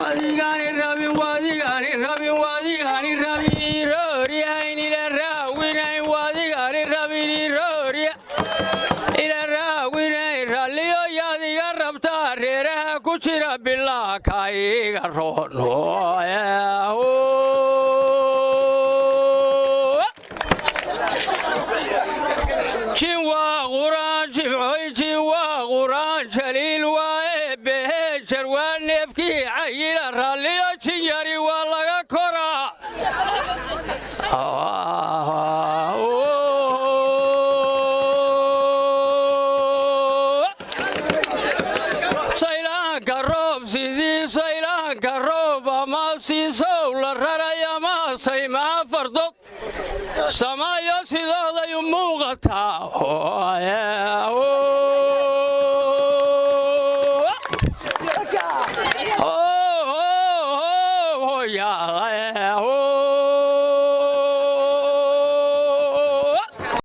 Wadigani rabin wadigani rabin rori ayni la rawinay wadigani rabin rori ila rawinay raliyo yadiga rabta reeraha ku jira bilaa kayga roono jinwa quran jaliil waaye behejar waa neefkii cayila ralliyo jinyari waa laga koraa saylaanka roob sidii saylaanka roob ama siisow la raraya maasaymaa fardod samaayo sidooday u muuqataa oh